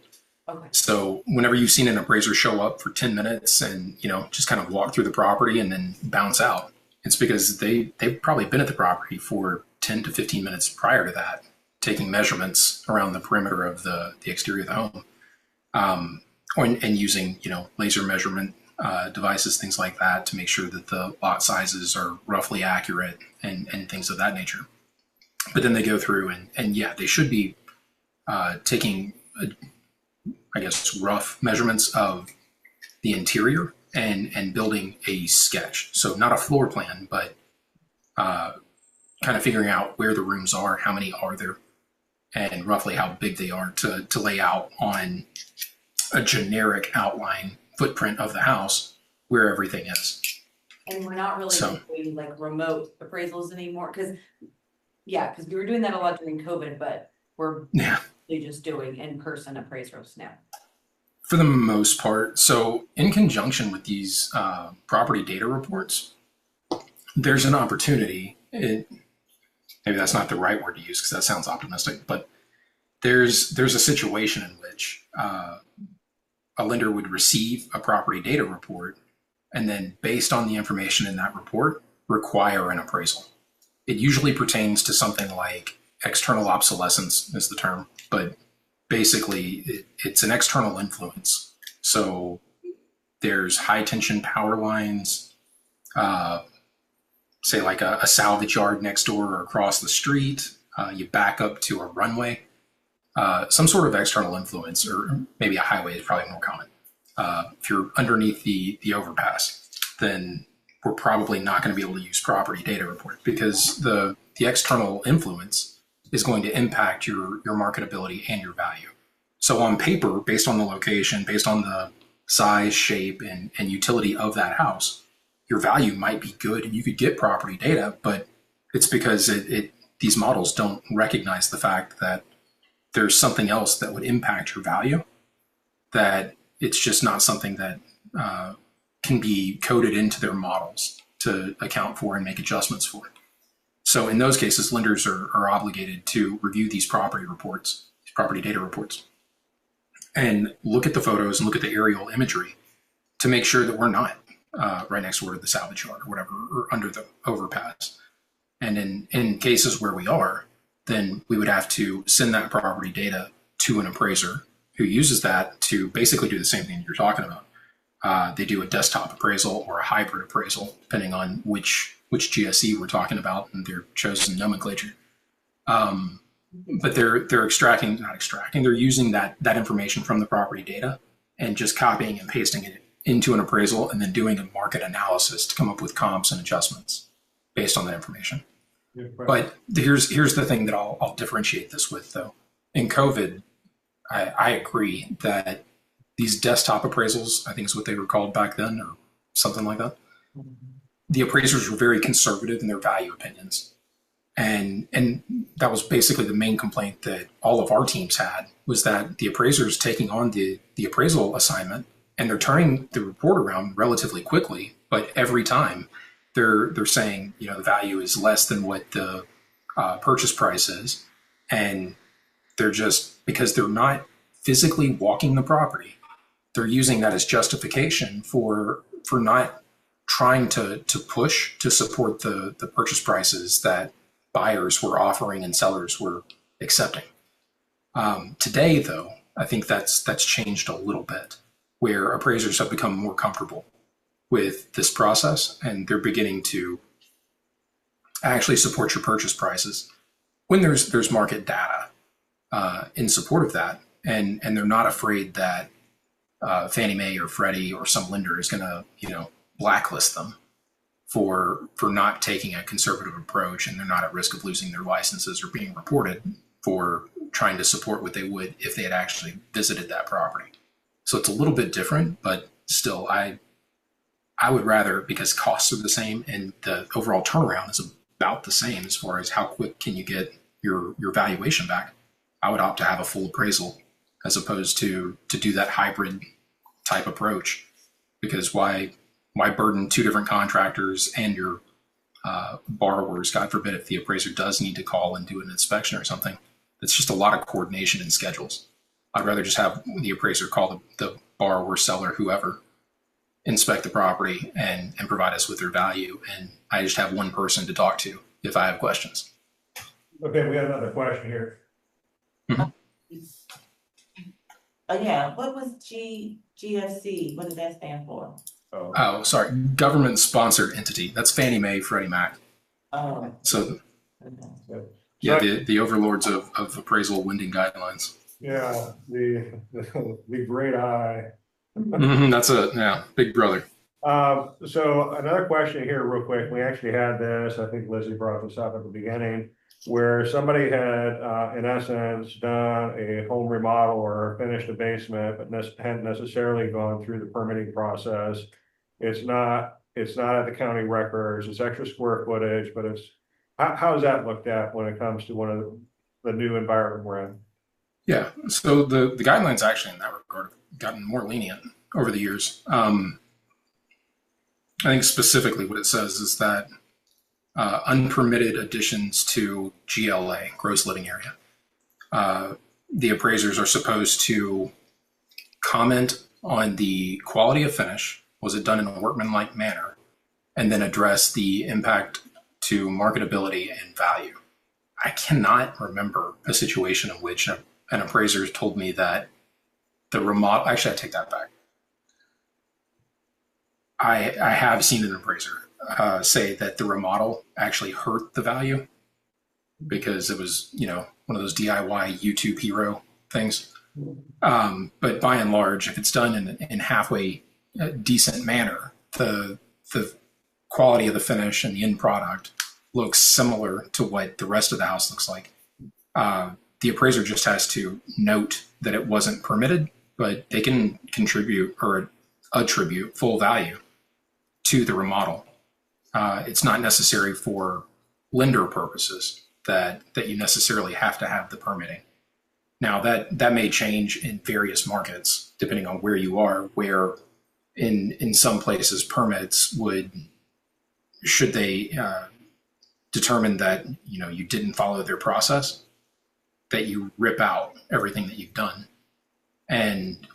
Okay. So whenever you've seen an appraiser show up for 10 minutes and, just kind of walk through the property and then bounce out, it's because they've probably been at the property for 10 to 15 minutes prior to that, taking measurements around the perimeter of the exterior of the home, and using, laser measurement devices, things like that, to make sure that the lot sizes are roughly accurate and things of that nature. But then they go through and they should be taking, rough measurements of the interior and building a sketch. So not a floor plan, but kind of figuring out where the rooms are, how many are there, and roughly how big they are to lay out on a generic outline footprint of the house where everything is. And we're not really doing like remote appraisals anymore, because we were doing that a lot during COVID, but we're really just doing in-person appraisals now. For the most part. So in conjunction with these property data reports, there's an opportunity. Maybe that's not the right word to use because that sounds optimistic, but there's a situation in which a lender would receive a property data report and then, based on the information in that report, require an appraisal. It usually pertains to something like external obsolescence is the term, but basically it's an external influence. So there's high tension power lines, say like a salvage yard next door or across the street, you back up to a runway, some sort of external influence, or maybe a highway is probably more common. If you're underneath the overpass, then we're probably not going to be able to use property data report because the external influence is going to impact your marketability and your value. So on paper, based on the location, based on the size, shape, and utility of that house, your value might be good and you could get property data, but It's because these models don't recognize the fact that there's something else that would impact your value, that it's just not something that can be coded into their models to account for and make adjustments for. So in those cases, lenders are obligated to review these property reports, these property data reports, and look at the photos and look at the aerial imagery to make sure that we're not right next door to the salvage yard or whatever, or under the overpass. And in cases where we are, then we would have to send that property data to an appraiser who uses that to basically do the same thing you're talking about. They do a desktop appraisal or a hybrid appraisal, depending on which GSE we're talking about and their chosen nomenclature. But they're they're using that information from the property data and just copying and pasting it into an appraisal and then doing a market analysis to come up with comps and adjustments based on that information. But here's the thing that I'll differentiate this with, though. In COVID, I agree that these desktop appraisals, I think is what they were called back then, or something like that. The appraisers were very conservative in their value opinions. And that was basically the main complaint that all of our teams had, was that the appraisers taking on the appraisal assignment, and they're turning the report around relatively quickly, but every time they're saying, the value is less than what the purchase price is. And they're just, because they're not physically walking the property, they're using that as justification for not trying to push to support the purchase prices that buyers were offering and sellers were accepting. Today, though, I think that's changed a little bit, where appraisers have become more comfortable with this process, and they're beginning to actually support your purchase prices when there's market data in support of that, and they're not afraid that Fannie Mae or Freddie or some lender is going to blacklist them for not taking a conservative approach, and they're not at risk of losing their licenses or being reported for trying to support what they would if they had actually visited that property. So it's a little bit different, but still, I would rather, because costs are the same and the overall turnaround is about the same as far as how quick can you get your valuation back, I would opt to have a full appraisal as opposed to do that hybrid type approach. Because why burden two different contractors and your borrowers, God forbid, if the appraiser does need to call and do an inspection or something? It's just a lot of coordination and schedules. I'd rather just have the appraiser call the borrower, seller, whoever, inspect the property and provide us with their value. And I just have one person to talk to if I have questions. Okay, we got another question here. Yeah, what was GFC? What does that stand for? Oh, sorry. Government sponsored entity. That's Fannie Mae, Freddie Mac. Oh. So, Okay. yeah, the overlords of appraisal lending guidelines. Yeah, the great eye. That's big brother. So another question here real quick. We actually had this, I think Lizzie brought this up at the beginning, where somebody had, in essence, done a home remodel or finished a basement, but hadn't necessarily gone through the permitting process. It's not at the county records, it's extra square footage, but how is that looked at when it comes to one of the new environment we're in? Yeah, so the guidelines actually in that regard have gotten more lenient over the years. I think specifically what it says is that unpermitted additions to GLA, gross living area, the appraisers are supposed to comment on the quality of finish, was it done in a workmanlike manner, and then address the impact to marketability and value. I cannot remember a situation in which an appraiser told me that the remodel, actually I take that back. I have seen an appraiser say that the remodel actually hurt the value because it was, one of those DIY YouTube hero things. But by and large, if it's done in halfway decent manner, the quality of the finish and the end product looks similar to what the rest of the house looks like. The appraiser just has to note that it wasn't permitted, but they can contribute or attribute full value to the remodel. It's not necessary for lender purposes that you necessarily have to have the permitting. Now that may change in various markets depending on where you are, where in some places permits should they determine that you didn't follow their process, that you rip out everything that you've done. And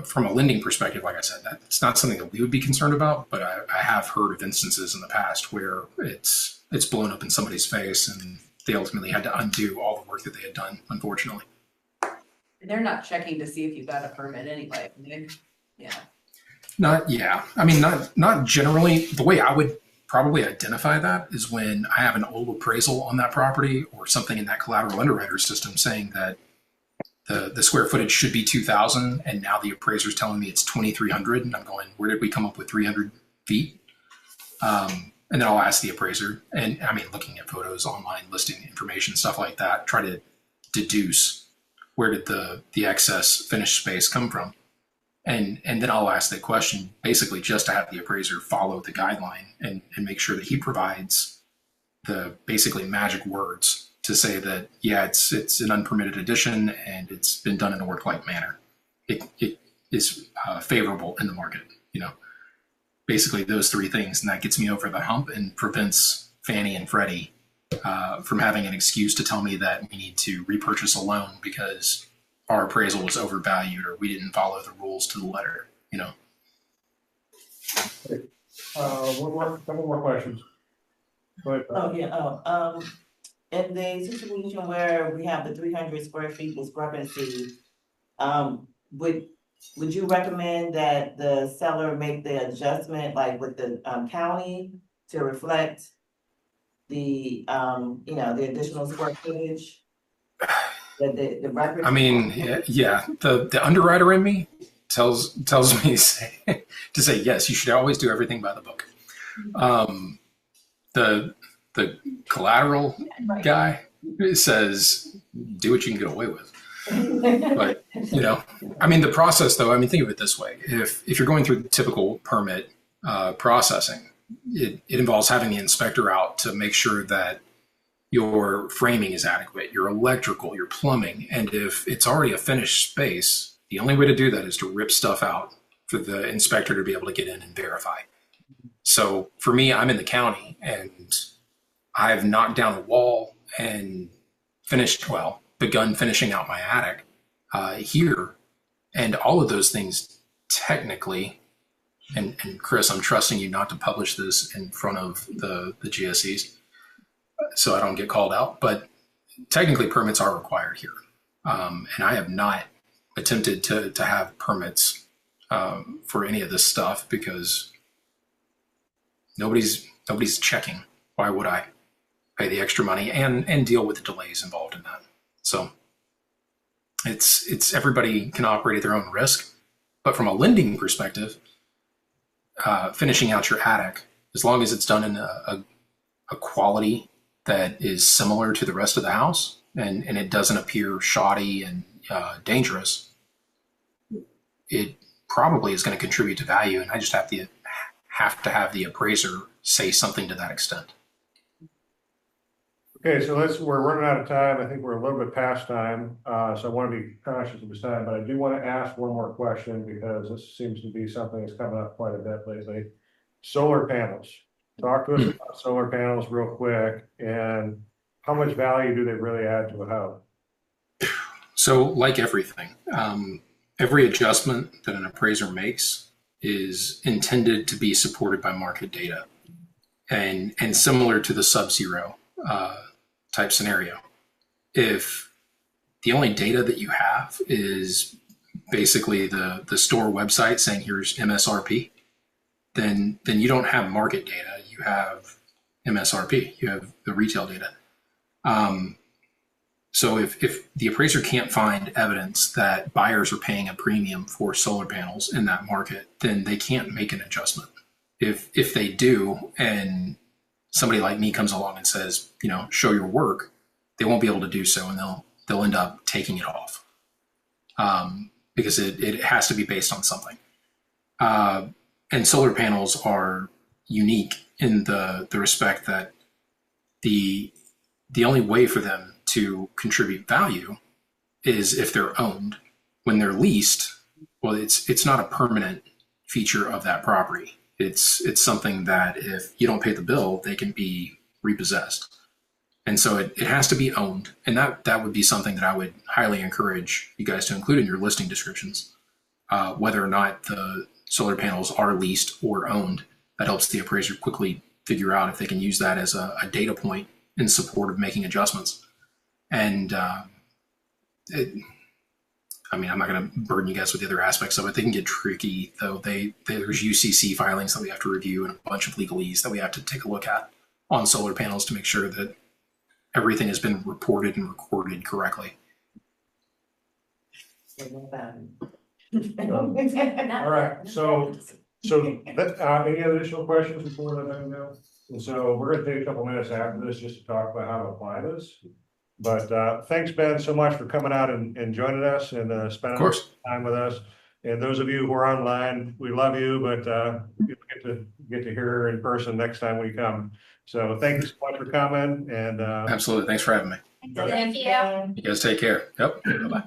from a lending perspective, like I said, that's not something that we would be concerned about, but I have heard of instances in the past where it's blown up in somebody's face and they ultimately had to undo all the work that they had done, unfortunately. They're not checking to see if you got a permit anyway. Yeah. Not generally. The way I would probably identify that is when I have an old appraisal on that property or something in that collateral underwriter system saying that the square footage should be 2,000 and now the appraiser's telling me it's 2,300 and I'm going, where did we come up with 300 feet? And then I'll ask the appraiser, and looking at photos, online listing information, stuff like that, try to deduce where did the excess finished space come from. And then I'll ask that question basically just to have the appraiser follow the guideline and make sure that he provides the basically magic words to say that, yeah, it's an unpermitted addition and it's been done in a work-like manner. It is favorable in the market, basically those three things. And that gets me over the hump and prevents Fannie and Freddie from having an excuse to tell me that we need to repurchase a loan because our appraisal was overvalued or we didn't follow the rules to the letter, Couple more questions. But, in the situation where we have the 300 square feet discrepancy, would you recommend that the seller make the adjustment like with the county to reflect the the additional square footage? The record. The underwriter in me tells me to say yes, you should always do everything by the book. The collateral guy says do what you can get away with. But the process though, think of it this way: if you're going through the typical permit processing, it involves having the inspector out to make sure that your framing is adequate, your electrical, your plumbing, and if it's already a finished space, the only way to do that is to rip stuff out for the inspector to be able to get in and verify. So for me, I'm in the county and I've knocked down a wall and begun finishing out my attic here. And all of those things technically, and Chris, I'm trusting you not to publish this in front of the GSEs so I don't get called out, but technically permits are required here. And I have not attempted to have permits for any of this stuff because nobody's checking. Why would I pay the extra money and deal with the delays involved in that? So it's everybody can operate at their own risk, but from a lending perspective, finishing out your attic, as long as it's done in a quality that is similar to the rest of the house and it doesn't appear shoddy and dangerous, it probably is going to contribute to value. And I just have to have the appraiser say something to that extent. okay, so we're running out of time. I think we're a little bit past time. So I want to be conscious of this time, but I do want to ask one more question because this seems to be something that's coming up quite a bit lately. Solar panels. Talk to us about solar panels real quick and how much value do they really add to a house? So like everything, every adjustment that an appraiser makes is intended to be supported by market data and similar to the sub-zero type scenario. If the only data that you have is basically the store website saying here's MSRP, then you don't have market data. You have MSRP. You have the retail data. So if the appraiser can't find evidence that buyers are paying a premium for solar panels in that market, then they can't make an adjustment. If they do, and somebody like me comes along and says, show your work, they won't be able to do so, and they'll end up taking it off because it has to be based on something. And solar panels are unique in the respect that The only way for them to contribute value is if they're owned. When they're leased, well, it's not a permanent feature of that property. It's something that if you don't pay the bill, they can be repossessed. And so it has to be owned. And that would be something that I would highly encourage you guys to include in your listing descriptions. Whether or not the solar panels are leased or owned, that helps the appraiser quickly figure out if they can use that as a data point in support of making adjustments. And I'm not going to burden you guys with the other aspects of it. They can get tricky, though. There's UCC filings that we have to review and a bunch of legalese that we have to take a look at on solar panels to make sure that everything has been reported and recorded correctly. All right, so any other additional questions before I let them go? And so we're gonna take a couple minutes after this just to talk about how to apply this. But thanks, Ben, so much for coming out and joining us and spending time with us. And those of you who are online, we love you, but you get to hear her in person next time we come. So thank you so much for coming and Absolutely. Thanks for having me. Thank you. You guys take care. Yep. Bye-bye.